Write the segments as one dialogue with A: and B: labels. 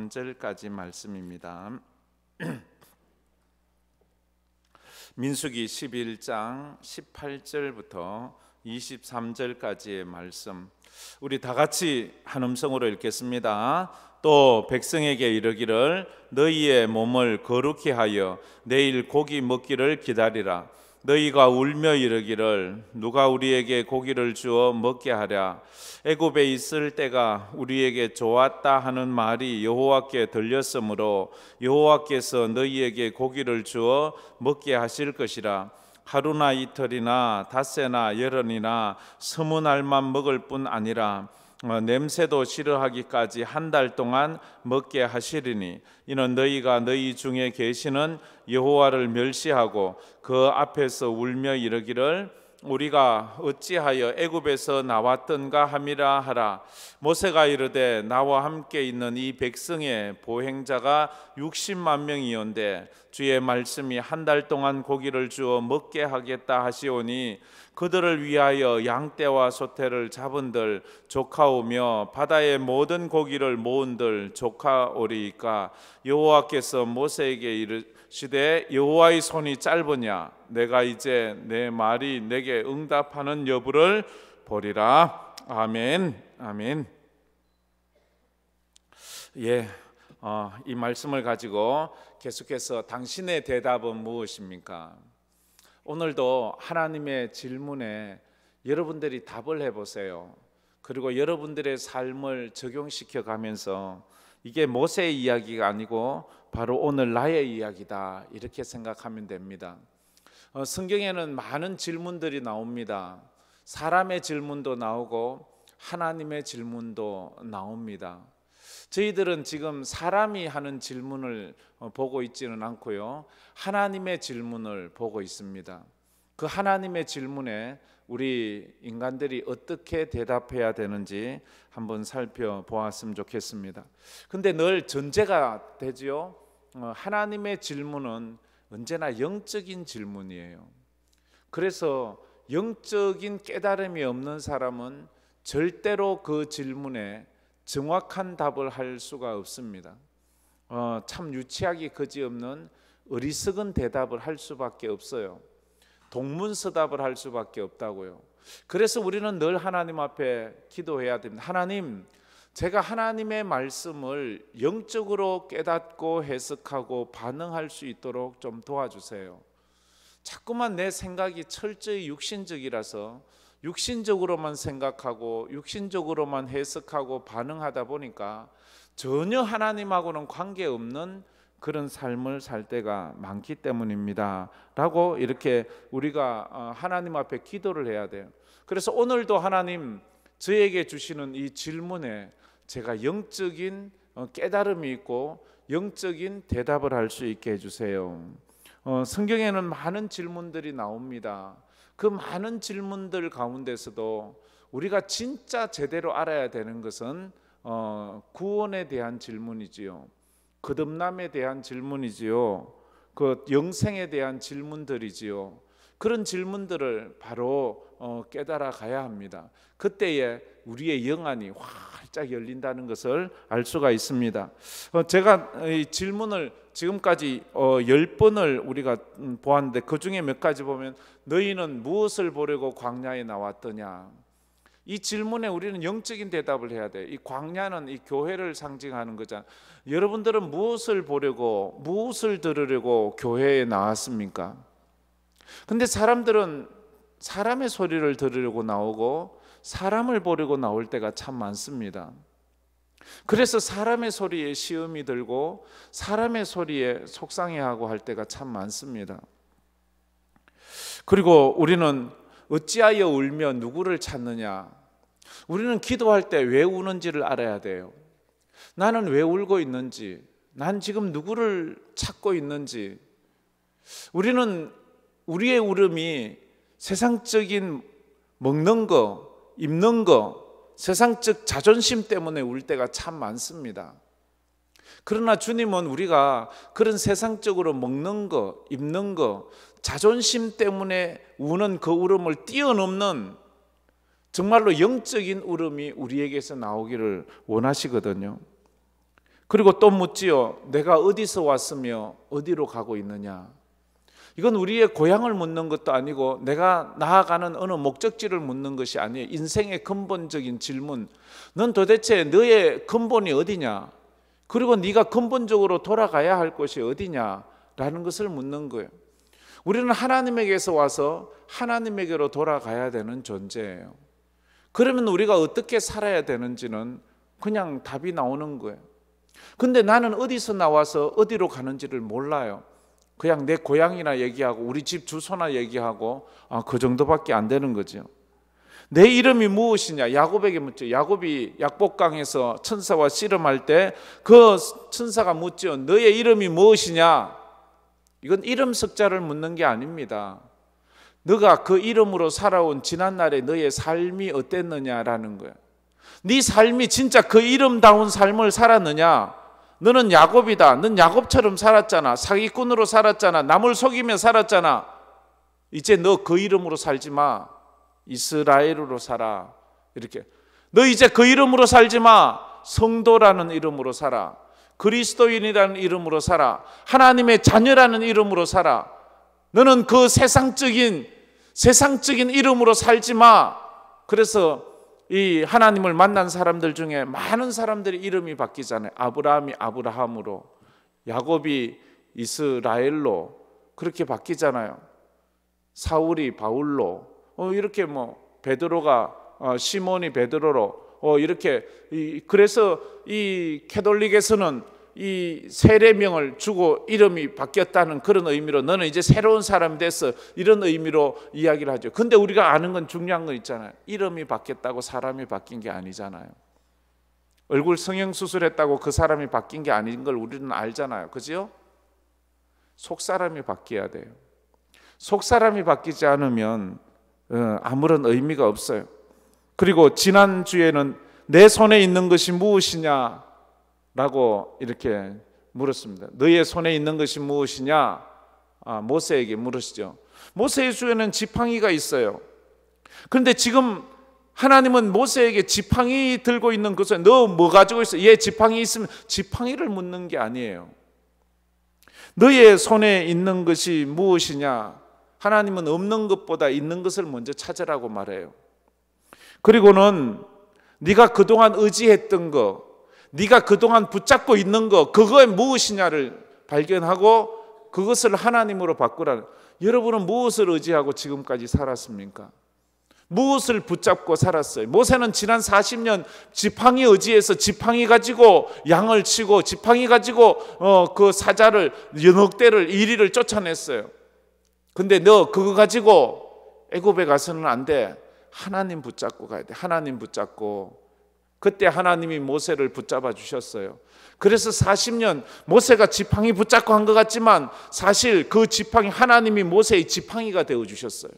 A: 23절까지 말씀입니다. 민수기 11장 18절부터 23절까지의 말씀, 우리 다 같이 한 음성으로 읽겠습니다. 또 백성에게 이르기를 너희의 몸을 거룩히 하여 내일 고기 먹기를 기다리라. 너희가 울며 이르기를 누가 우리에게 고기를 주어 먹게 하랴. 애굽에 있을 때가 우리에게 좋았다 하는 말이 여호와께 들렸으므로 여호와께서 너희에게 고기를 주어 먹게 하실 것이라. 하루나 이틀이나 닷새나 열흘이나 20날만 먹을 뿐 아니라 냄새도 싫어하기까지 한 달 동안 먹게 하시리니 이는 너희가 너희 중에 계시는 여호와를 멸시하고 그 앞에서 울며 이르기를 우리가 어찌하여 애굽에서 나왔던가 함이라 하라. 모세가 이르되 나와 함께 있는 이 백성의 보행자가 60만 명이온데 주의 말씀이 한 달 동안 고기를 주어 먹게 하겠다 하시오니 그들을 위하여 양떼와 소떼를 잡은들 조카오며 바다의 모든 고기를 모은들 조카오리이까. 여호와께서 모세에게 이르시되 여호와의 손이 짧으냐 내가 이제 내 말이 내게 응답하는 여부를 보리라. 아멘. 아멘. 이 말씀을 가지고 계속해서 당신의 대답은 무엇입니까? 오늘도 하나님의 질문에 여러분들이 답을 해보세요. 그리고 여러분들의 삶을 적용시켜 가면서 이게 모세의 이야기가 아니고 바로 오늘 나의 이야기다, 이렇게 생각하면 됩니다. 성경에는 많은 질문들이 나옵니다. 사람의 질문도 나오고 하나님의 질문도 나옵니다. 저희들은 지금 사람이 하는 질문을 보고 있지는 않고요, 하나님의 질문을 보고 있습니다. 그 하나님의 질문에 우리 인간들이 어떻게 대답해야 되는지 한번 살펴보았으면 좋겠습니다. 근데 늘 전제가 되지요. 하나님의 질문은 언제나 영적인 질문이에요. 그래서 영적인 깨달음이 없는 사람은 절대로 그 질문에 정확한 답을 할 수가 없습니다. 참 유치하기 그지없는 어리석은 대답을 할 수밖에 없어요. 동문서답을 할 수밖에 없다고요. 그래서 우리는 늘 하나님 앞에 기도해야 됩니다. 하나님, 제가 하나님의 말씀을 영적으로 깨닫고 해석하고 반응할 수 있도록 좀 도와주세요. 자꾸만 내 생각이 철저히 육신적이라서 육신적으로만 생각하고 육신적으로만 해석하고 반응하다 보니까 전혀 하나님하고는 관계없는 그런 삶을 살 때가 많기 때문입니다 라고 이렇게 우리가 하나님 앞에 기도를 해야 돼요. 그래서 오늘도 하나님 저에게 주시는 이 질문에 제가 영적인 깨달음이 있고 영적인 대답을 할 수 있게 해주세요. 성경에는 많은 질문들이 나옵니다. 그 많은 질문들 가운데서도 우리가 진짜 제대로 알아야 되는 것은 구원에 대한 질문이지요, 거듭남에 대한 질문이지요, 그 영생에 대한 질문들이지요. 그런 질문들을 바로 깨달아 가야 합니다. 그때에 우리의 영안이 활짝 열린다는 것을 알 수가 있습니다. 제가 이 질문을 지금까지 10번을 우리가 보았는데 그 중에 몇 가지 보면 너희는 무엇을 보려고 광야에 나왔더냐, 이 질문에 우리는 영적인 대답을 해야 돼요. 이 광야는 이 교회를 상징하는 거잖아요. 여러분들은 무엇을 보려고, 무엇을 들으려고 교회에 나왔습니까? 근데 사람들은 사람의 소리를 들으려고 나오고 사람을 보려고 나올 때가 참 많습니다. 그래서 사람의 소리에 시험이 들고 사람의 소리에 속상해하고 할 때가 참 많습니다. 그리고 우리는 어찌하여 울며 누구를 찾느냐, 우리는 기도할 때 왜 우는지를 알아야 돼요. 나는 왜 울고 있는지, 난 지금 누구를 찾고 있는지. 우리는 우리의 울음이 세상적인 먹는 거, 입는 거, 세상적 자존심 때문에 울 때가 참 많습니다. 그러나 주님은 우리가 그런 세상적으로 먹는 거, 입는 거, 자존심 때문에 우는 그 울음을 뛰어넘는 정말로 영적인 울음이 우리에게서 나오기를 원하시거든요. 그리고 또 묻지요. 내가 어디서 왔으며 어디로 가고 있느냐. 이건 우리의 고향을 묻는 것도 아니고 내가 나아가는 어느 목적지를 묻는 것이 아니에요. 인생의 근본적인 질문. 넌 도대체 너의 근본이 어디냐? 그리고 네가 근본적으로 돌아가야 할 곳이 어디냐라는 것을 묻는 거예요. 우리는 하나님에게서 와서 하나님에게로 돌아가야 되는 존재예요. 그러면 우리가 어떻게 살아야 되는지는 그냥 답이 나오는 거예요. 근데 나는 어디서 나와서 어디로 가는지를 몰라요. 그냥 내 고향이나 얘기하고 우리 집 주소나 얘기하고 그 정도밖에 안 되는 거죠. 내 이름이 무엇이냐? 야곱에게 묻죠. 야곱이 약복강에서 천사와 씨름할 때 그 천사가 묻죠. 너의 이름이 무엇이냐? 이건 이름 석자를 묻는 게 아닙니다. 너가 그 이름으로 살아온 지난날의 너의 삶이 어땠느냐라는 거예요. 네 삶이 진짜 그 이름다운 삶을 살았느냐? 너는 야곱이다. 넌 야곱처럼 살았잖아. 사기꾼으로 살았잖아. 남을 속이며 살았잖아. 이제 너 그 이름으로 살지 마. 이스라엘으로 살아. 이렇게. 너 이제 그 이름으로 살지 마. 성도라는 이름으로 살아. 그리스도인이라는 이름으로 살아. 하나님의 자녀라는 이름으로 살아. 너는 그 세상적인 이름으로 살지 마. 그래서 이 하나님을 만난 사람들 중에 많은 사람들이 이름이 바뀌잖아요. 아브라함이 아브라함으로, 야곱이 이스라엘로 그렇게 바뀌잖아요. 사울이 바울로, 이렇게 베드로가 시몬이 베드로로, 이렇게. 그래서 이 캐톨릭에서는 이 세례명을 주고 이름이 바뀌었다는 그런 의미로 너는 이제 새로운 사람이 됐어, 이런 의미로 이야기를 하죠. 근데 우리가 아는 건 중요한 거 있잖아요. 이름이 바뀌었다고 사람이 바뀐 게 아니잖아요. 얼굴 성형수술했다고 그 사람이 바뀐 게 아닌 걸 우리는 알잖아요. 그죠? 속사람이 바뀌어야 돼요. 속사람이 바뀌지 않으면 아무런 의미가 없어요. 그리고 지난주에는 내 손에 있는 것이 무엇이냐 라고 이렇게 물었습니다. 너의 손에 있는 것이 무엇이냐? 모세에게 물으시죠. 모세의 주에는 지팡이가 있어요. 그런데 지금 하나님은 모세에게 지팡이 들고 있는 것을 너 뭐 가지고 있어? 얘 지팡이 있으면, 지팡이를 묻는 게 아니에요. 너의 손에 있는 것이 무엇이냐? 하나님은 없는 것보다 있는 것을 먼저 찾으라고 말해요. 그리고는 네가 그동안 의지했던 거, 네가 그동안 붙잡고 있는 거, 그거에 무엇이냐를 발견하고 그것을 하나님으로 바꾸라는. 여러분은 무엇을 의지하고 지금까지 살았습니까? 무엇을 붙잡고 살았어요? 모세는 지난 40년 지팡이 의지해서 지팡이 가지고 양을 치고 지팡이 가지고 그 사자를, 넉대를, 이리를 쫓아냈어요. 근데 너 그거 가지고 애굽에 가서는 안 돼. 하나님 붙잡고 가야 돼. 하나님 붙잡고. 그때 하나님이 모세를 붙잡아 주셨어요. 그래서 40년 모세가 지팡이 붙잡고 한 것 같지만 사실 그 지팡이, 하나님이 모세의 지팡이가 되어 주셨어요.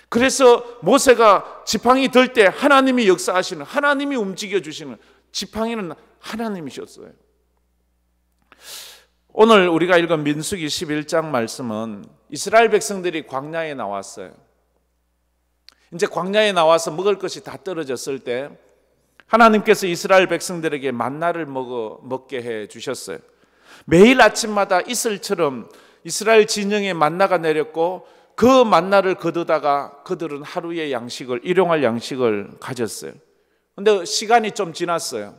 A: 그래서 모세가 지팡이 들 때 하나님이 역사하시는, 하나님이 움직여 주시는, 지팡이는 하나님이셨어요. 오늘 우리가 읽은 민수기 11장 말씀은 이스라엘 백성들이 광야에 나왔어요. 이제 광야에 나와서 먹을 것이 다 떨어졌을 때 하나님께서 이스라엘 백성들에게 만나를 먹게 해 주셨어요. 매일 아침마다 이슬처럼 이스라엘 진영에 만나가 내렸고 그 만나를 거두다가 그들은 하루의 양식을, 일용할 양식을 가졌어요. 그런데 시간이 좀 지났어요.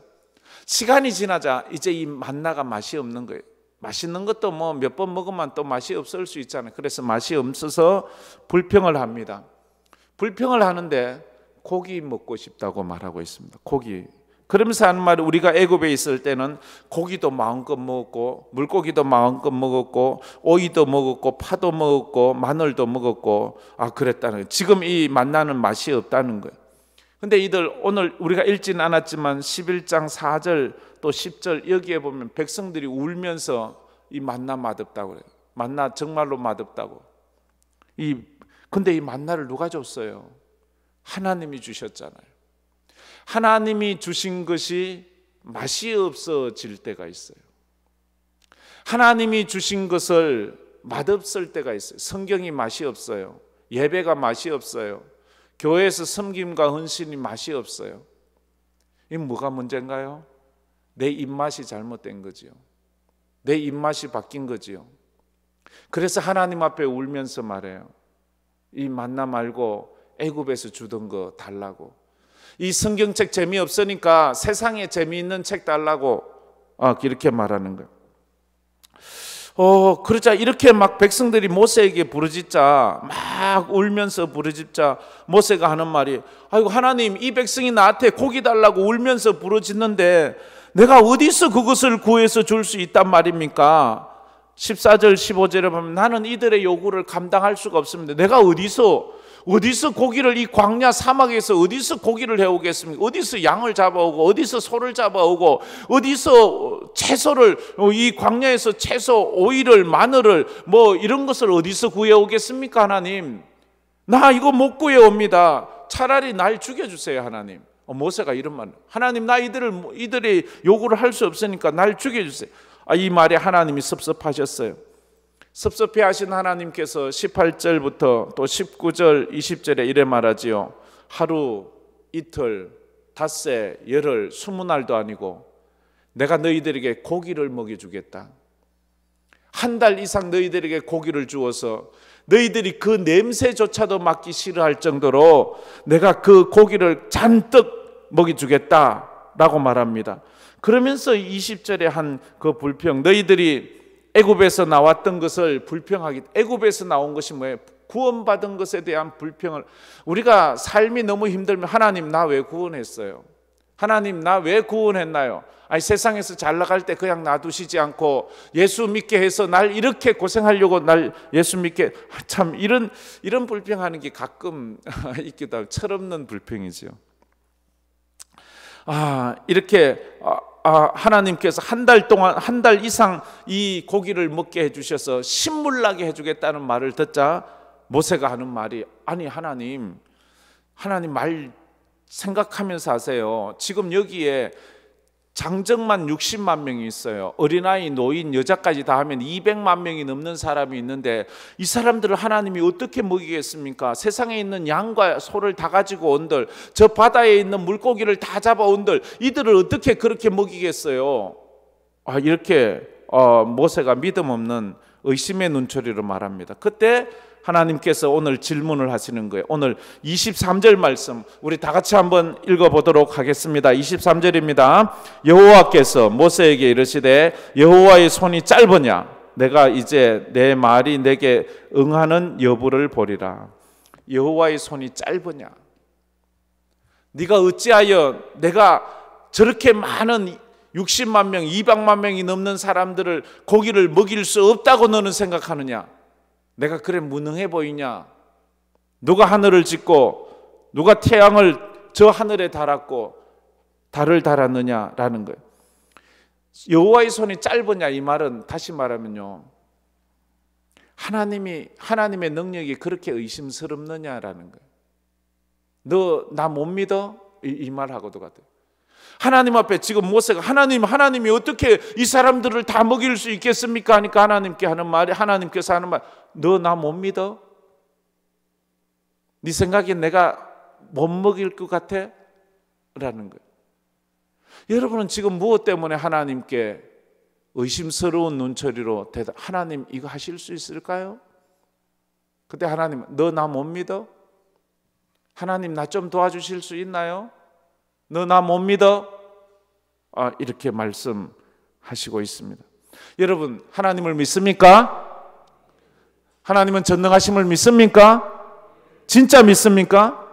A: 시간이 지나자 이제 이 만나가 맛이 없는 거예요. 맛있는 것도 몇 번 먹으면 또 맛이 없을 수 있잖아요. 그래서 맛이 없어서 불평을 합니다. 불평을 하는데 고기 먹고 싶다고 말하고 있습니다. 고기. 그러면서 하는 말이, 우리가 애굽에 있을 때는 고기도 마음껏 먹었고 물고기도 마음껏 먹었고 오이도 먹었고 파도 먹었고 마늘도 먹었고 그랬다는 거예요. 지금 이 만나는 맛이 없다는 거예요. 근데 이들 오늘 우리가 읽지는 않았지만 11장 4절 또 10절 여기에 보면 백성들이 울면서 이 만나 맛없다고 그래요. 만나 정말로 맛없다고. 근데 이 만나를 누가 줬어요? 하나님이 주셨잖아요. 하나님이 주신 것이 맛이 없어질 때가 있어요. 하나님이 주신 것을 맛없을 때가 있어요. 성경이 맛이 없어요. 예배가 맛이 없어요. 교회에서 섬김과 헌신이 맛이 없어요. 이 뭐가 문제인가요? 내 입맛이 잘못된 거지요. 내 입맛이 바뀐 거지요. 그래서 하나님 앞에 울면서 말해요. 이 만나 말고 애굽에서 주던 거 달라고. 이 성경책 재미없으니까 세상에 재미있는 책 달라고 이렇게 말하는 거예요. 그러자 이렇게 막 백성들이 모세에게 부르짖자, 막 울면서 부르짖자 모세가 하는 말이, 아이고 하나님, 이 백성이 나한테 고기 달라고 울면서 부르짖는데 내가 어디서 그것을 구해서 줄 수 있단 말입니까? 14절 15절에 보면 나는 이들의 요구를 감당할 수가 없습니다. 내가 어디서 고기를, 이 광야 사막에서 어디서 고기를 해오겠습니까? 어디서 양을 잡아오고, 어디서 소를 잡아오고, 어디서 채소를, 이 광야에서 채소, 오이를, 마늘을, 이런 것을 어디서 구해오겠습니까? 하나님, 나 이거 못 구해옵니다. 차라리 날 죽여주세요, 하나님. 모세가 이런 말, 하나님, 나 이들의 요구를 할 수 없으니까 날 죽여주세요. 이 말에 하나님이 섭섭하셨어요. 섭섭해하신 하나님께서 18절부터 또 19절 20절에 이래 말하지요. 하루, 이틀, 닷새, 열흘, 20날도 아니고 내가 너희들에게 고기를 먹여주겠다. 한 달 이상 너희들에게 고기를 주어서 너희들이 그 냄새조차도 맡기 싫어할 정도로 내가 그 고기를 잔뜩 먹여주겠다라고 말합니다. 그러면서 20절에 한 그 불평, 너희들이 애굽에서 나왔던 것을 불평하기, 애굽에서 나온 것이 뭐예요? 구원받은 것에 대한 불평을. 우리가 삶이 너무 힘들면 하나님, 나 왜 구원했어요? 하나님, 나 왜 구원했나요? 세상에서 잘 나갈 때 그냥 놔두시지 않고 예수 믿게 해서 날 이렇게 고생하려고 날 예수 믿게, 참 이런 불평하는 게 가끔 있기도 하고 철없는 불평이죠. 이렇게 하나님께서 한 달 동안, 한 달 이상 이 고기를 먹게 해주셔서 신물나게 해주겠다는 말을 듣자 모세가 하는 말이, 아니 하나님 말 생각하면서 하세요. 지금 여기에 장정만 60만 명이 있어요. 어린아이, 노인, 여자까지 다 하면 200만 명이 넘는 사람이 있는데 이 사람들을 하나님이 어떻게 먹이겠습니까? 세상에 있는 양과 소를 다 가지고 온들, 저 바다에 있는 물고기를 다 잡아온들, 이들을 어떻게 그렇게 먹이겠어요? 이렇게 모세가 믿음 없는 의심의 눈초리로 말합니다. 그때 하나님께서 오늘 질문을 하시는 거예요. 오늘 23절 말씀 우리 다 같이 한번 읽어보도록 하겠습니다. 23절입니다. 여호와께서 모세에게 이르시되 여호와의 손이 짧으냐? 내가 이제 내 말이 내게 응하는 여부를 보리라. 여호와의 손이 짧으냐? 네가 어찌하여 내가 저렇게 많은 60만 명, 200만 명이 넘는 사람들을 고기를 먹일 수 없다고 너는 생각하느냐? 내가 그래 무능해 보이냐? 누가 하늘을 짓고 누가 태양을 저 하늘에 달았고 달을 달았느냐라는 거예요. 여호와의 손이 짧으냐, 이 말은 다시 말하면요, 하나님의 능력이 그렇게 의심스럽느냐라는 거예요. 너 나 못 믿어? 이 말하고도 같아요. 하나님 앞에 지금 모세가 하나님이 어떻게 이 사람들을 다 먹일 수 있겠습니까? 하니까 하나님께서 하는 말, 너 나 못 믿어? 네 생각에 내가 못 먹일 것 같아? 라는 거예요. 여러분은 지금 무엇 때문에 하나님께 의심스러운 눈초리로 하나님 이거 하실 수 있을까요? 그때 하나님, 너 나 못 믿어? 하나님 나 좀 도와주실 수 있나요? 너 나 못 믿어? 이렇게 말씀하시고 있습니다. 여러분, 하나님을 믿습니까? 하나님은 전능하심을 믿습니까? 진짜 믿습니까?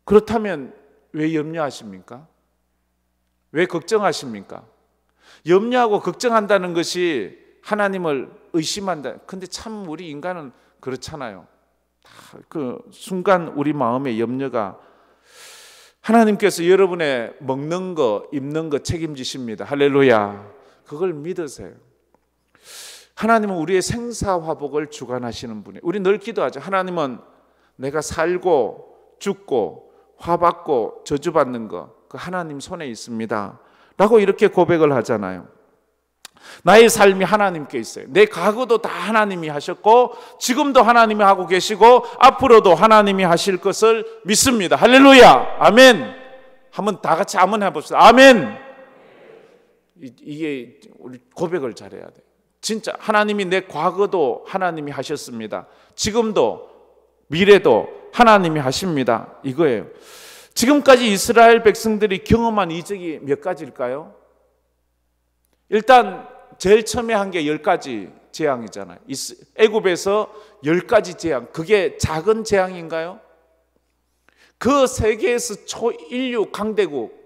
A: 그렇다면 왜 염려하십니까? 왜 걱정하십니까? 염려하고 걱정한다는 것이 하나님을 의심한다. 근데 참 우리 인간은 그렇잖아요. 그 순간 우리 마음의 염려가, 하나님께서 여러분의 먹는 거, 입는 거 책임지십니다. 할렐루야. 그걸 믿으세요. 하나님은 우리의 생사화복을 주관하시는 분이에요. 우리 늘 기도하죠. 하나님은 내가 살고 죽고 화받고 저주받는 거, 그 하나님 손에 있습니다 라고 이렇게 고백을 하잖아요. 나의 삶이 하나님께 있어요. 내 과거도 다 하나님이 하셨고 지금도 하나님이 하고 계시고 앞으로도 하나님이 하실 것을 믿습니다. 할렐루야. 아멘. 한번 다 같이 아멘 해봅시다. 아멘. 이게 우리 고백을 잘해야 돼. 진짜 하나님이 내 과거도 하나님이 하셨습니다. 지금도 미래도 하나님이 하십니다. 이거예요. 지금까지 이스라엘 백성들이 경험한 이적이 몇 가지일까요? 일단 제일 처음에 한 게 10가지 재앙이잖아요. 애굽에서 10가지 재앙. 그게 작은 재앙인가요? 그 세계에서 초인류 강대국,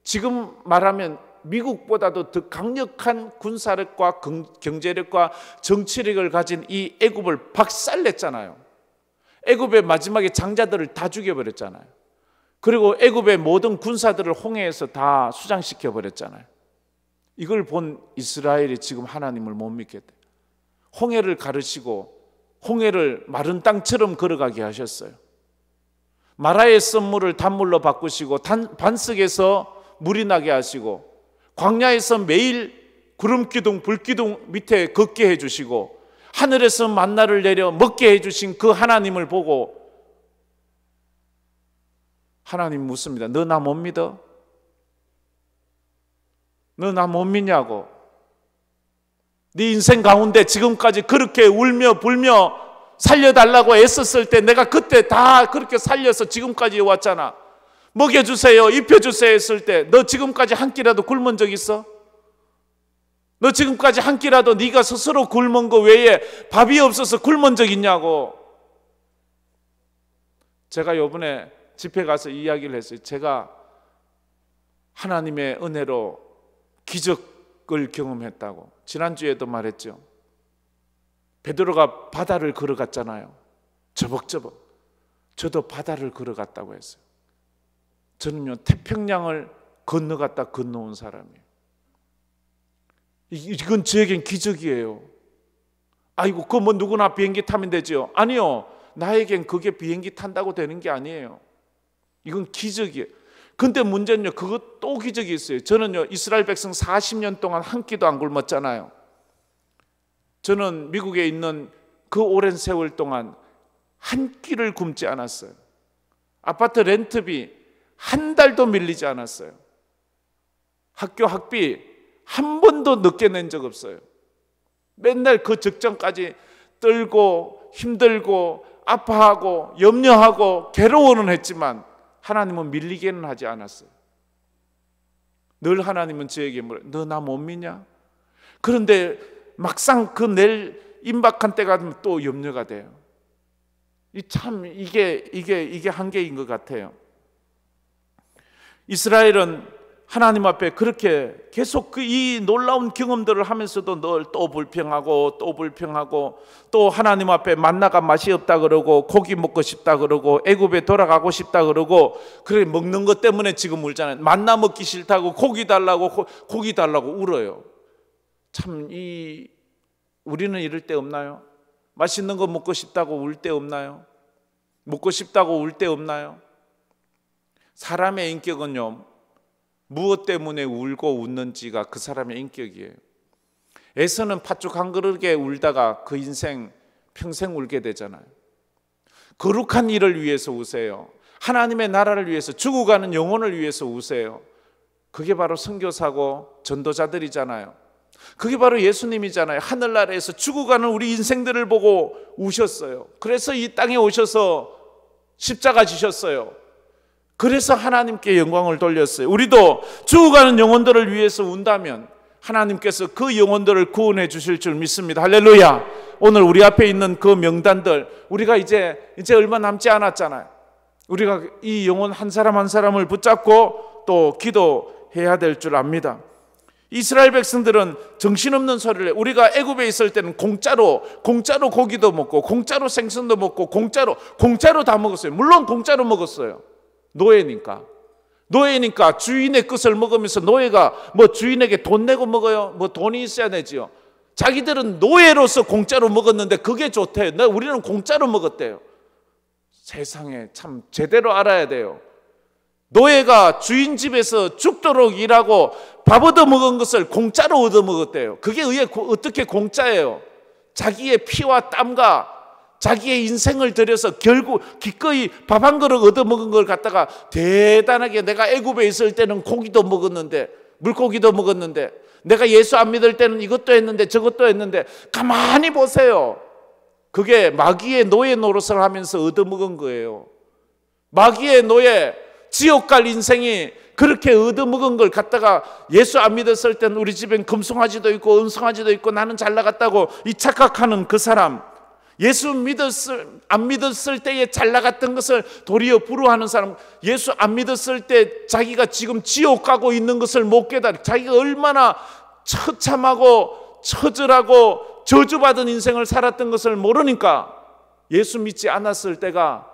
A: 지금 말하면 미국보다도 더 강력한 군사력과 경제력과 정치력을 가진 이 애굽을 박살냈잖아요. 애굽의 마지막에 장자들을 다 죽여버렸잖아요. 그리고 애굽의 모든 군사들을 홍해에서 다 수장시켜 버렸잖아요. 이걸 본 이스라엘이 지금 하나님을 못 믿겠대. 홍해를 가르시고 홍해를 마른 땅처럼 걸어가게 하셨어요. 마라의 썰물을 단물로 바꾸시고 반석에서 물이 나게 하시고 광야에서 매일 구름기둥 불기둥 밑에 걷게 해주시고 하늘에서 만나를 내려 먹게 해주신 그 하나님을 보고 하나님 묻습니다. 너 나 못 믿어? 너 나 못 믿냐고. 네 인생 가운데 지금까지 그렇게 울며 불며 살려달라고 애썼을 때 내가 그때 다 그렇게 살려서 지금까지 왔잖아. 먹여주세요, 입혀주세요 했을 때 너 지금까지 한 끼라도 굶은 적 있어? 너 지금까지 한 끼라도 네가 스스로 굶은 거 외에 밥이 없어서 굶은 적 있냐고. 제가 이번에 집회 가서 이야기를 했어요. 제가 하나님의 은혜로 기적을 경험했다고. 지난주에도 말했죠. 베드로가 바다를 걸어갔잖아요. 저벅저벅. 저도 바다를 걸어갔다고 했어요. 저는요 태평양을 건너갔다 건너온 사람이에요. 이건 저에겐 기적이에요. 아이고 그거 뭐 누구나 비행기 타면 되죠. 아니요, 나에겐 그게 비행기 탄다고 되는 게 아니에요. 이건 기적이에요. 근데 문제는요, 그거 또 기적이 있어요. 저는요 이스라엘 백성 40년 동안 한 끼도 안 굶었잖아요. 저는 미국에 있는 그 오랜 세월 동안 한 끼를 굶지 않았어요. 아파트 렌트비 한 달도 밀리지 않았어요. 학교 학비 한 번도 늦게 낸 적 없어요. 맨날 그 직전까지 떨고 힘들고 아파하고 염려하고 괴로워는 했지만 하나님은 밀리게는 하지 않았어요. 늘 하나님은 저에게 물어요. 너 나 못 믿냐? 그런데 막상 그 내일 임박한 때가 되면 또 염려가 돼요. 참 이게 한계인 것 같아요. 이스라엘은 하나님 앞에 그렇게 계속 이 놀라운 경험들을 하면서도 늘 또 불평하고 또 불평하고 또 하나님 앞에 만나가 맛이 없다 그러고 고기 먹고 싶다 그러고 애굽에 돌아가고 싶다 그러고 그래 먹는 것 때문에 지금 울잖아요. 만나 먹기 싫다고 고기 달라고 울어요. 참 우리는 이럴 때 없나요? 맛있는 거 먹고 싶다고 울 때 없나요? 먹고 싶다고 울 때 없나요? 사람의 인격은요 무엇 때문에 울고 웃는지가 그 사람의 인격이에요. 에서는 팥죽 한 그릇에 울다가 그 인생 평생 울게 되잖아요. 거룩한 일을 위해서 우세요. 하나님의 나라를 위해서 죽어가는 영혼을 위해서 우세요. 그게 바로 선교사고 전도자들이잖아요. 그게 바로 예수님이잖아요. 하늘나라에서 죽어가는 우리 인생들을 보고 우셨어요. 그래서 이 땅에 오셔서 십자가 지셨어요. 그래서 하나님께 영광을 돌렸어요. 우리도 죽어가는 영혼들을 위해서 운다면 하나님께서 그 영혼들을 구원해 주실 줄 믿습니다. 할렐루야. 오늘 우리 앞에 있는 그 명단들 우리가 이제 얼마 남지 않았잖아요. 우리가 이 영혼 한 사람 한 사람을 붙잡고 또 기도해야 될 줄 압니다. 이스라엘 백성들은 정신없는 소리를 해요. 우리가 애굽에 있을 때는 공짜로 고기도 먹고 공짜로 생선도 먹고 공짜로 다 먹었어요. 물론 공짜로 먹었어요. 노예니까 주인의 것을 먹으면서 노예가 뭐 주인에게 돈 내고 먹어요? 뭐 돈이 있어야 되지요. 자기들은 노예로서 공짜로 먹었는데 그게 좋대요. 우리는 공짜로 먹었대요. 세상에 참 제대로 알아야 돼요. 노예가 주인 집에서 죽도록 일하고 밥 얻어 먹은 것을 공짜로 얻어 먹었대요. 그게 어떻게 공짜예요? 자기의 피와 땀과 자기의 인생을 들여서 결국 기꺼이 밥 한 그릇 얻어먹은 걸 갖다가 대단하게 내가 애굽에 있을 때는 고기도 먹었는데 물고기도 먹었는데 내가 예수 안 믿을 때는 이것도 했는데 저것도 했는데 가만히 보세요. 그게 마귀의 노예 노릇을 하면서 얻어먹은 거예요. 마귀의 노예, 지옥 갈 인생이 그렇게 얻어먹은 걸 갖다가 예수 안 믿었을 때는 우리 집엔 금송아지도 있고 은송아지도 있고 나는 잘 나갔다고 이 착각하는 그 사람, 예수 안 믿었을 때에 잘 나갔던 것을 도리어 부러워하는 사람, 예수 안 믿었을 때 자기가 지금 지옥 가고 있는 것을 못 깨달아 자기가 얼마나 처참하고 처절하고 저주받은 인생을 살았던 것을 모르니까 예수 믿지 않았을 때가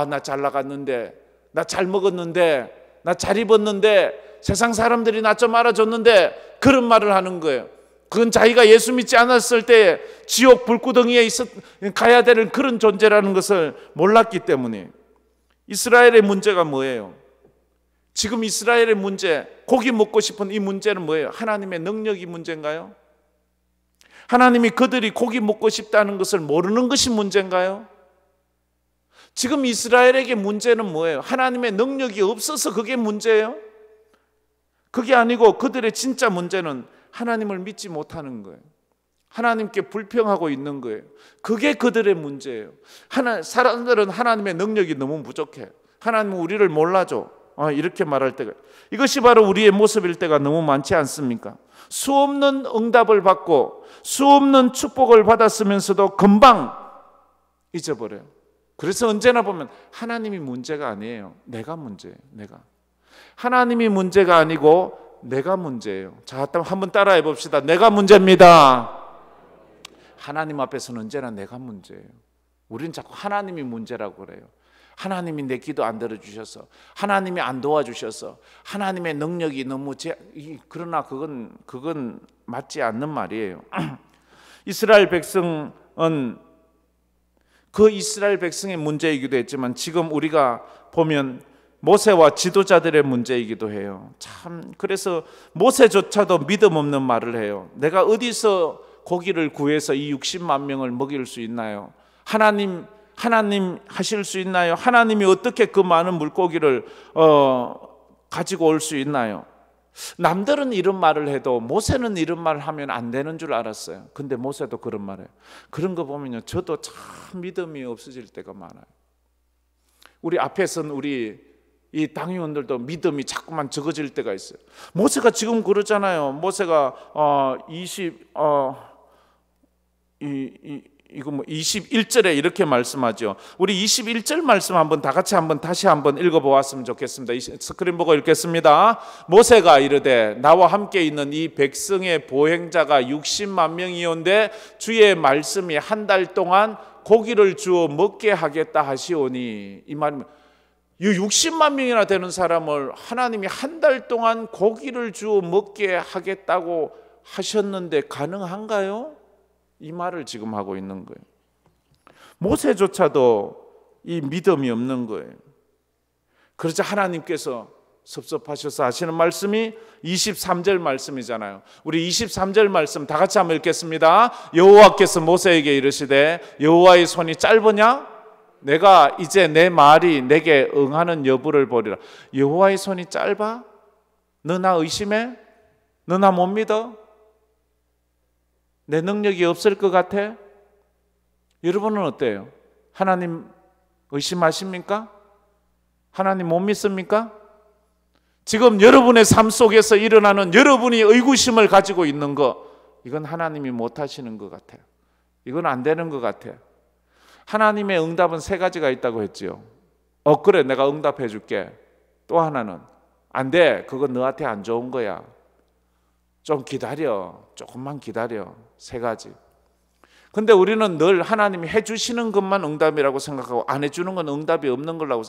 A: 나 잘 나갔는데, 나 잘 먹었는데, 나 잘 입었는데, 세상 사람들이 나 좀 알아줬는데 그런 말을 하는 거예요. 그건 자기가 예수 믿지 않았을 때 지옥 불구덩이에 가야 되는 그런 존재라는 것을 몰랐기 때문에. 이스라엘의 문제가 뭐예요? 지금 이스라엘의 문제, 고기 먹고 싶은 이 문제는 뭐예요? 하나님의 능력이 문제인가요? 하나님이 그들이 고기 먹고 싶다는 것을 모르는 것이 문제인가요? 지금 이스라엘에게 문제는 뭐예요? 하나님의 능력이 없어서 그게 문제예요? 그게 아니고 그들의 진짜 문제는 하나님을 믿지 못하는 거예요. 하나님께 불평하고 있는 거예요. 그게 그들의 문제예요. 사람들은 하나님의 능력이 너무 부족해. 하나님은 우리를 몰라줘. 이렇게 말할 때가, 이것이 바로 우리의 모습일 때가 너무 많지 않습니까? 수없는 응답을 받고 수없는 축복을 받았으면서도 금방 잊어버려요. 그래서 언제나 보면 하나님이 문제가 아니에요. 내가 문제예요. 내가. 하나님이 문제가 아니고 내가 문제예요. 자, 한번 따라해 봅시다. 내가 문제입니다. 하나님 앞에서는 언제나 내가 문제예요. 우리는 자꾸 하나님이 문제라고 그래요. 하나님이 내 기도 안 들어주셔서, 하나님이 안 도와주셔서, 하나님의 능력이 너무 그러나 그건 맞지 않는 말이에요. 이스라엘 백성은 그 이스라엘 백성의 문제이기도 했지만 지금 우리가 보면 모세와 지도자들의 문제이기도 해요. 참, 그래서 모세조차도 믿음 없는 말을 해요. 내가 어디서 고기를 구해서 이 60만 명을 먹일 수 있나요? 하나님 하실 수 있나요? 하나님이 어떻게 그 많은 물고기를 가지고 올 수 있나요? 남들은 이런 말을 해도 모세는 이런 말을 하면 안 되는 줄 알았어요. 근데 모세도 그런 말을 해요. 그런 거 보면요, 저도 참 믿음이 없어질 때가 많아요. 우리 앞에서는 이 당의원들도 믿음이 자꾸만 적어질 때가 있어요. 모세가 지금 그러잖아요. 모세가 21절에 이렇게 말씀하죠. 우리 21절 말씀 한번 다 같이 다시 한번 읽어보았으면 좋겠습니다. 스크린 보고 읽겠습니다. 모세가 이르되 나와 함께 있는 이 백성의 보행자가 60만 명이온데 주의 말씀이 한 달 동안 고기를 주어 먹게 하겠다 하시오니, 이 말입니다. 이 60만 명이나 되는 사람을 하나님이 한 달 동안 고기를 주어 먹게 하겠다고 하셨는데 가능한가요? 이 말을 지금 하고 있는 거예요. 모세조차도 이 믿음이 없는 거예요. 그러자 하나님께서 섭섭하셔서 하시는 말씀이 23절 말씀이잖아요. 우리 23절 말씀 다 같이 한번 읽겠습니다. 여호와께서 모세에게 이르시되 여호와의 손이 짧으냐? 내가 이제 내 말이 내게 응하는 여부를 보리라. 여호와의 손이 짧아? 너 나 의심해? 너 나 못 믿어? 내 능력이 없을 것 같아? 여러분은 어때요? 하나님 의심하십니까? 하나님 못 믿습니까? 지금 여러분의 삶 속에서 일어나는 여러분이 의구심을 가지고 있는 거, 이건 하나님이 못 하시는 것 같아요. 이건 안 되는 것 같아요. 하나님의 응답은 3가지가 있다고 했지요. 그래, 내가 응답해 줄게. 또 하나는 안 돼, 그건 너한테 안 좋은 거야. 좀 기다려, 조금만 기다려. 3가지. 근데 우리는 늘 하나님이 해주시는 것만 응답이라고 생각하고 안 해주는 건 응답이 없는 걸라고.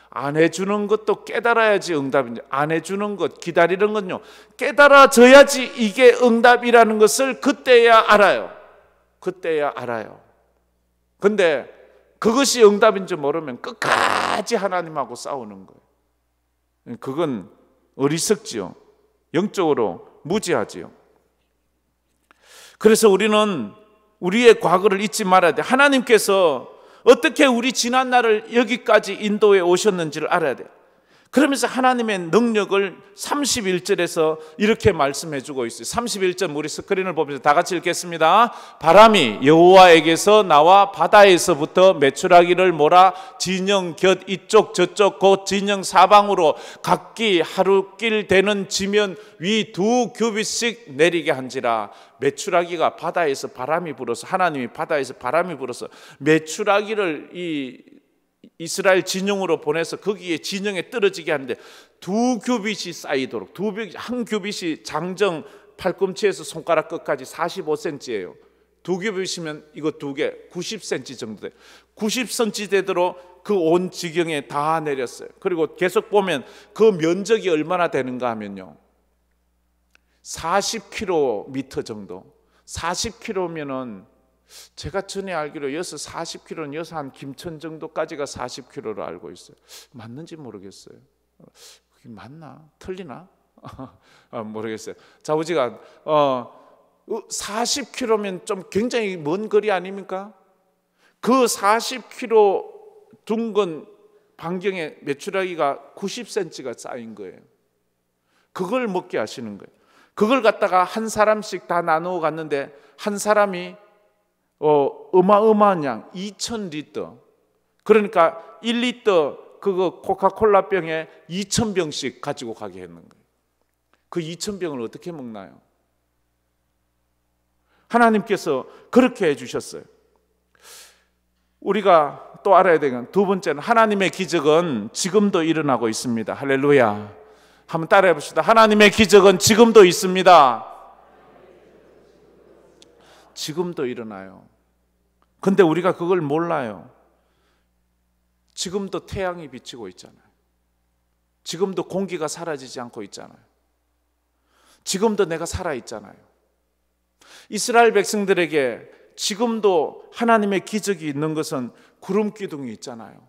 A: 안 해주는 것도 깨달아야지 응답인데, 안 해주는 것, 기다리는 건요, 깨달아져야지 이게 응답이라는 것을 그때야 알아요. 그때야 알아요. 근데 그것이 응답인지 모르면 끝까지 하나님하고 싸우는 거예요. 그건 어리석지요. 영적으로 무지하지요. 그래서 우리는 우리의 과거를 잊지 말아야 돼. 하나님께서 어떻게 우리 지난 날을 여기까지 인도해 오셨는지를 알아야 돼. 그러면서 하나님의 능력을 31절에서 이렇게 말씀해 주고 있어요. 31절 우리 스크린을 보면서 다 같이 읽겠습니다. 바람이 여호와에게서 나와 바다에서부터 메추라기를 몰아 진영 곁 이쪽 저쪽 곧 진영 사방으로 각기 하루길 되는 지면 위 2규빗씩 내리게 한지라. 메추라기가 바다에서 바람이 불어서, 하나님이 바다에서 바람이 불어서 메추라기를 이 이스라엘 진영으로 보내서 거기에 진영에 떨어지게 하는데 2규빗이 쌓이도록, 한 규빗이 장정 팔꿈치에서 손가락 끝까지 45cm예요. 2규빗이면 이거 2개 90cm 정도 돼요. 90cm 되도록 그 온 지경에 다 내렸어요. 그리고 계속 보면 그 면적이 얼마나 되는가 하면요, 40km 정도. 40km면은 제가 전에 알기로 여기서 40km는 여기서 한 김천 정도까지가 40km로 알고 있어요. 맞는지 모르겠어요. 그게 맞나? 틀리나? 모르겠어요. 자우지간 40km면 좀 굉장히 먼 거리 아닙니까? 그 40km 둥근 반경에 메추라기가 90cm가 쌓인 거예요. 그걸 먹게 하시는 거예요. 그걸 갖다가 한 사람씩 다 나누어 갔는데 한 사람이 어마어마한 양 2000리터, 그러니까 1리터 그거 코카콜라 병에 2000병씩 가지고 가게 했는 거예요. 그 2000병을 어떻게 먹나요? 하나님께서 그렇게 해주셨어요. 우리가 또 알아야 되는 두 번째는 하나님의 기적은 지금도 일어나고 있습니다. 할렐루야. 한번 따라해 봅시다. 하나님의 기적은 지금도 있습니다. 지금도 일어나요. 근데 우리가 그걸 몰라요. 지금도 태양이 비치고 있잖아요. 지금도 공기가 사라지지 않고 있잖아요. 지금도 내가 살아있잖아요. 이스라엘 백성들에게 지금도 하나님의 기적이 있는 것은 구름 기둥이 있잖아요.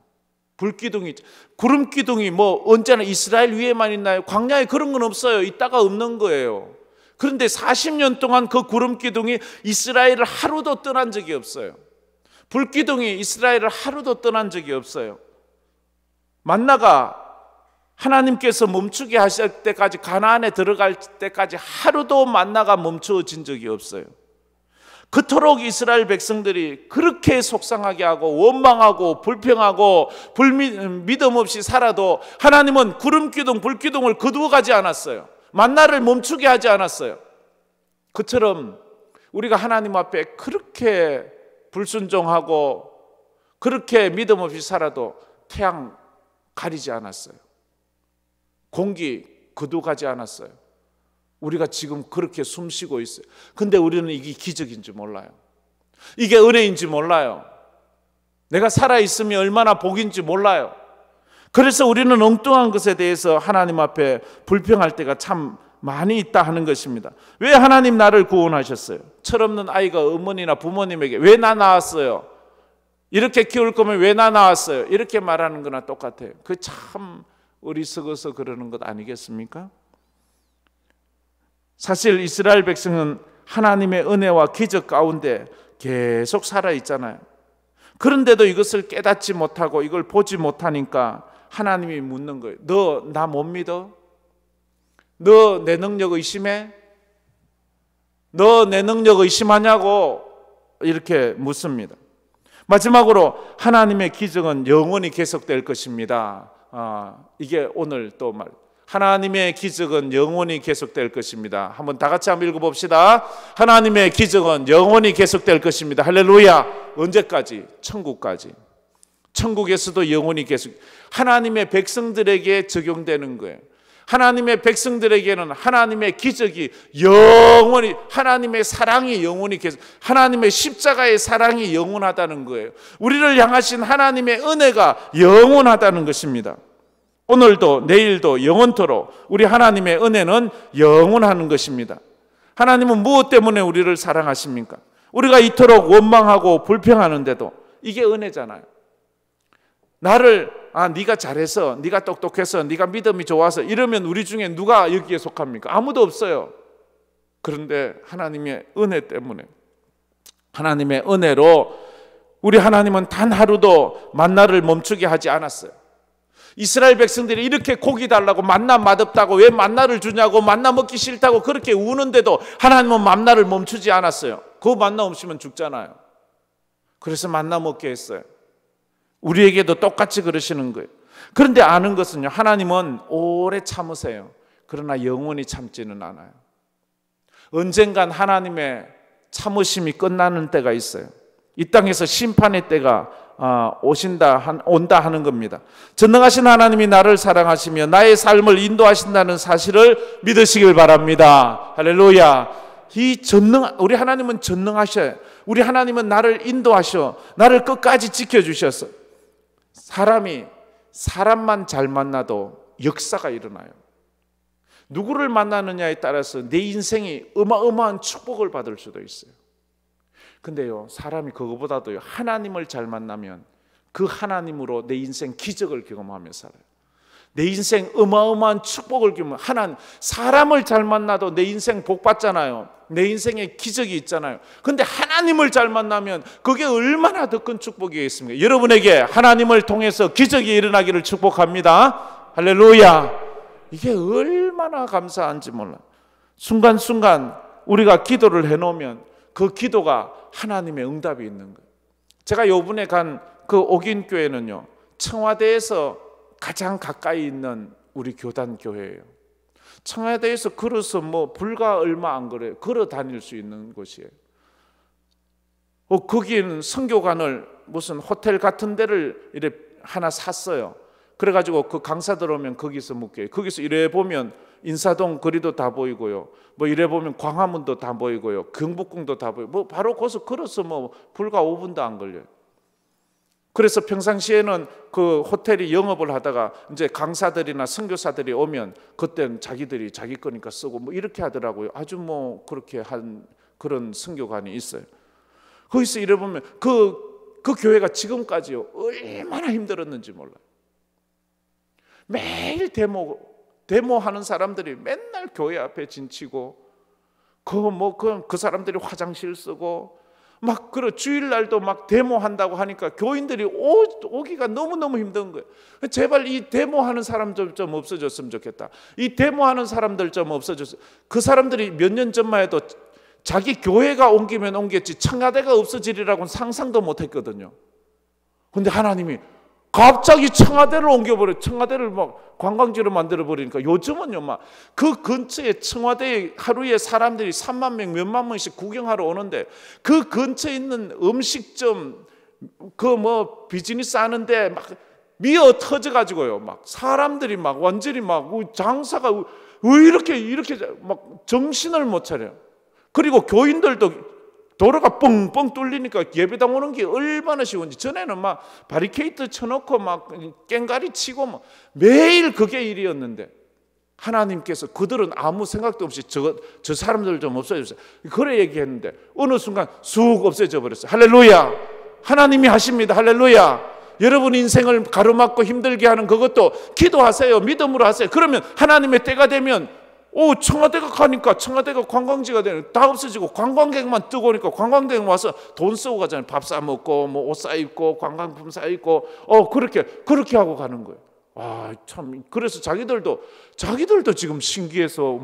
A: 불기둥이, 구름 기둥이 뭐 언제나 이스라엘 위에만 있나요? 광야에 그런 건 없어요. 있다가 없는 거예요. 그런데 40년 동안 그 구름 기둥이 이스라엘을 하루도 떠난 적이 없어요. 불기둥이 이스라엘을 하루도 떠난 적이 없어요. 만나가 하나님께서 멈추게 하실 때까지, 가나안에 들어갈 때까지 하루도 만나가 멈춰진 적이 없어요. 그토록 이스라엘 백성들이 그렇게 속상하게 하고 원망하고 불평하고 믿음 없이 살아도 하나님은 구름기둥 불기둥을 거두어 가지 않았어요. 만나를 멈추게 하지 않았어요. 그처럼 우리가 하나님 앞에 그렇게 불순종하고 그렇게 믿음 없이 살아도 태양 가리지 않았어요. 공기 거두어 가지 않았어요. 우리가 지금 그렇게 숨 쉬고 있어요. 근데 우리는 이게 기적인지 몰라요. 이게 은혜인지 몰라요. 내가 살아있으면 얼마나 복인지 몰라요. 그래서 우리는 엉뚱한 것에 대해서 하나님 앞에 불평할 때가 참 많이 있다 하는 것입니다. 왜 하나님 나를 구원하셨어요? 철없는 아이가 어머니나 부모님에게 왜 나 낳았어요? 이렇게 키울 거면 왜 나 낳았어요? 이렇게 말하는 거나 똑같아요. 그 참 어리석어서 그러는 것 아니겠습니까? 사실 이스라엘 백성은 하나님의 은혜와 기적 가운데 계속 살아있잖아요. 그런데도 이것을 깨닫지 못하고 이걸 보지 못하니까 하나님이 묻는 거예요. 너 나 못 믿어? 너 내 능력 의심해? 너 내 능력 의심하냐고 이렇게 묻습니다. 마지막으로 하나님의 기적은 영원히 계속될 것입니다. 이게 오늘 또 말. 하나님의 기적은 영원히 계속될 것입니다. 한번 다 같이 한번 읽어봅시다. 하나님의 기적은 영원히 계속될 것입니다. 할렐루야. 언제까지? 천국까지. 천국에서도 영원히 계속. 하나님의 백성들에게 적용되는 거예요. 하나님의 백성들에게는 하나님의 기적이 영원히, 하나님의 사랑이 영원히 계속, 하나님의 십자가의 사랑이 영원하다는 거예요. 우리를 향하신 하나님의 은혜가 영원하다는 것입니다. 오늘도 내일도 영원토록 우리 하나님의 은혜는 영원하는 것입니다. 하나님은 무엇 때문에 우리를 사랑하십니까? 우리가 이토록 원망하고 불평하는데도 이게 은혜잖아요. 나를 네가 잘해서, 네가 똑똑해서, 네가 믿음이 좋아서 이러면 우리 중에 누가 여기에 속합니까? 아무도 없어요. 그런데 하나님의 은혜 때문에, 하나님의 은혜로 우리 하나님은 단 하루도 만나를 멈추게 하지 않았어요. 이스라엘 백성들이 이렇게 고기 달라고 만나 맛없다고 왜 만나를 주냐고 만나 먹기 싫다고 그렇게 우는데도 하나님은 만나를 멈추지 않았어요. 그 만나 없으면 죽잖아요. 그래서 만나 먹게 했어요. 우리에게도 똑같이 그러시는 거예요. 그런데 아는 것은요, 하나님은 오래 참으세요. 그러나 영원히 참지는 않아요. 언젠간 하나님의 참으심이 끝나는 때가 있어요. 이 땅에서 심판의 때가 온다 하는 겁니다. 전능하신 하나님이 나를 사랑하시며 나의 삶을 인도하신다는 사실을 믿으시길 바랍니다. 할렐루야. 우리 하나님은 전능하셔요. 우리 하나님은 나를 인도하셔, 나를 끝까지 지켜주셔서 사람만 잘 만나도 역사가 일어나요. 누구를 만나느냐에 따라서 내 인생이 어마어마한 축복을 받을 수도 있어요. 근데요, 사람이 그거보다도요, 하나님을 잘 만나면 그 하나님으로 내 인생 기적을 경험하며 살아요. 내 인생 어마어마한 축복을 경험하면 사람을 잘 만나도 내 인생 복 받잖아요. 내 인생에 기적이 있잖아요. 근데 하나님을 잘 만나면 그게 얼마나 더 큰 축복이겠습니까? 여러분에게 하나님을 통해서 기적이 일어나기를 축복합니다. 할렐루야. 이게 얼마나 감사한지 몰라요. 순간순간 우리가 기도를 해놓으면 그 기도가 하나님의 응답이 있는 거예요. 제가 요번에 간 그 옥인교회는요, 청와대에서 가장 가까이 있는 우리 교단 교회예요. 청와대에서 걸어서 불과 얼마 안 걸어요. 걸어 다닐 수 있는 곳이에요. 거기는 선교관을 무슨 호텔 같은 데를 이렇게 하나 샀어요. 그래가지고 그 강사들 오면 거기서 묵게요. 거기서 이래 보면 인사동 거리도 다 보이고요. 이래 보면 광화문도 다 보이고요. 경복궁도 다 보이고 바로 거기서 걸어서 불과 5분도 안 걸려요. 그래서 평상시에는 그 호텔이 영업을 하다가 이제 강사들이나 선교사들이 오면 그때는 자기들이 자기 거니까 쓰고 이렇게 하더라고요. 아주 그렇게 한 그런 선교관이 있어요. 거기서 이래 보면 그 교회가 지금까지요, 얼마나 힘들었는지 몰라요. 매일 데모하는 사람들이 맨날 교회 앞에 진치고 그 사람들이 화장실 쓰고 주일날도 데모한다고 하니까 교인들이 오기가 너무너무 힘든 거예요. 제발 이 데모하는 사람들 좀 없어졌으면 좋겠다. 이 데모하는 사람들 좀 없어졌어요. 그 사람들이 몇 년 전만 해도 자기 교회가 옮기면 옮겼지 청와대가 없어지리라고는 상상도 못했거든요. 그런데 하나님이 갑자기 청와대를 옮겨버려. 청와대를 관광지로 만들어버리니까 요즘은요, 그 근처에 청와대에 하루에 사람들이 3만 명, 몇만 명씩 구경하러 오는데 그 근처에 있는 음식점, 비즈니스 하는데 미어 터져가지고요. 사람들이 완전히 장사가 왜 이렇게 정신을 못 차려요. 그리고 교인들도 도로가 뻥뻥 뚫리니까 예배당 오는 게 얼마나 쉬운지. 전에는 바리케이트 쳐놓고 깽가리 치고 매일 그게 일이었는데 하나님께서 그들은 아무 생각도 없이 저 사람들 좀 없애주세요. 그래 얘기했는데 어느 순간 쑥 없어져 버렸어요. 할렐루야. 하나님이 하십니다. 할렐루야. 여러분 인생을 가로막고 힘들게 하는 그것도 기도하세요. 믿음으로 하세요. 그러면 하나님의 때가 되면 청와대가 가니까 청와대가 관광지가 되는 다 없어지고 관광객만 뜨고 오니까 관광객 와서 돈 쓰고 가잖아요. 밥 사 먹고 옷 사 입고 관광품 사 입고 그렇게 하고 가는 거예요. 참 그래서 자기들도 지금 신기해서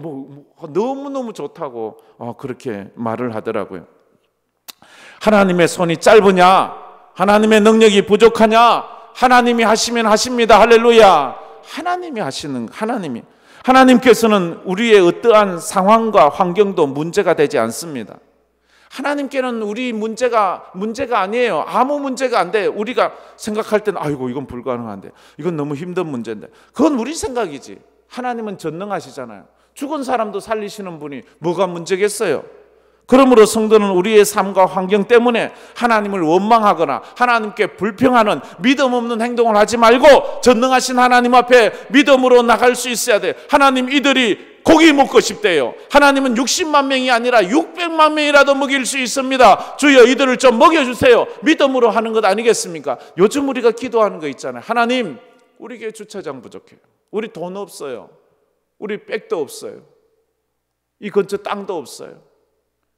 A: 너무너무 좋다고 그렇게 말을 하더라고요. 하나님의 손이 짧으냐? 하나님의 능력이 부족하냐? 하나님이 하시면 하십니다. 할렐루야. 하나님께서는 우리의 어떠한 상황과 환경도 문제가 되지 않습니다. 하나님께는 우리 문제가 아니에요. 아무 문제가 안 돼. 우리가 생각할 때는 아이고 이건 불가능한데, 이건 너무 힘든 문제인데, 그건 우리 생각이지. 하나님은 전능하시잖아요. 죽은 사람도 살리시는 분이 뭐가 문제겠어요? 그러므로 성도는 우리의 삶과 환경 때문에 하나님을 원망하거나 하나님께 불평하는 믿음 없는 행동을 하지 말고 전능하신 하나님 앞에 믿음으로 나갈 수 있어야 돼요. 하나님, 이들이 고기 먹고 싶대요. 하나님은 60만 명이 아니라 600만 명이라도 먹일 수 있습니다. 주여 이들을 좀 먹여주세요. 믿음으로 하는 것 아니겠습니까? 요즘 우리가 기도하는 거 있잖아요. 하나님, 우리 교회 주차장 부족해요. 우리 돈 없어요. 우리 백도 없어요. 이 근처 땅도 없어요.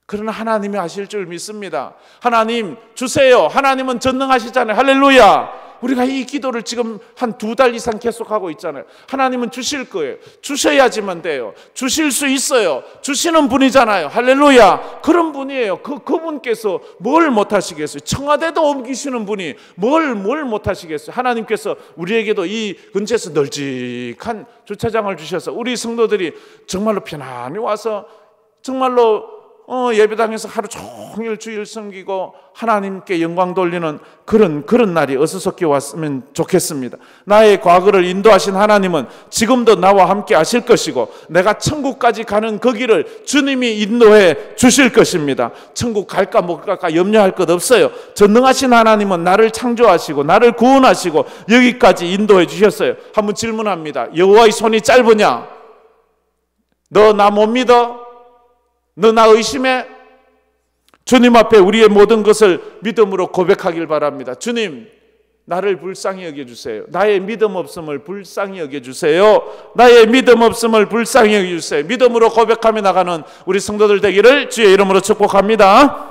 A: 그러나 하나님이 하실 줄 믿습니다. 하나님 주세요. 하나님은 전능하시잖아요. 할렐루야. 우리가 이 기도를 지금 한 2달 이상 계속하고 있잖아요. 하나님은 주실 거예요. 주셔야지만 돼요. 주실 수 있어요. 주시는 분이잖아요. 할렐루야. 그런 분이에요. 그분께서 뭘 못하시겠어요? 청와대도 옮기시는 분이 뭘 못하시겠어요? 하나님께서 우리에게도 이 근처에서 널찍한 주차장을 주셔서 우리 성도들이 정말로 편안히 와서 정말로 예배당에서 하루 종일 주일 섬기고 하나님께 영광 돌리는 그런 날이 어수선히 왔으면 좋겠습니다. 나의 과거를 인도하신 하나님은 지금도 나와 함께 하실 것이고 내가 천국까지 가는 그 길을 주님이 인도해 주실 것입니다. 천국 갈까 못 갈까 염려할 것 없어요. 전능하신 하나님은 나를 창조하시고 나를 구원하시고 여기까지 인도해 주셨어요. 한번 질문합니다. 여호와의 손이 짧으냐? 너 나 못 믿어? 너 나 의심해? 주님 앞에 우리의 모든 것을 믿음으로 고백하길 바랍니다. 주님, 나를 불쌍히 여겨주세요. 나의 믿음 없음을 불쌍히 여겨주세요. 나의 믿음 없음을 불쌍히 여겨주세요. 믿음으로 고백하며 나가는 우리 성도들 되기를 주의 이름으로 축복합니다.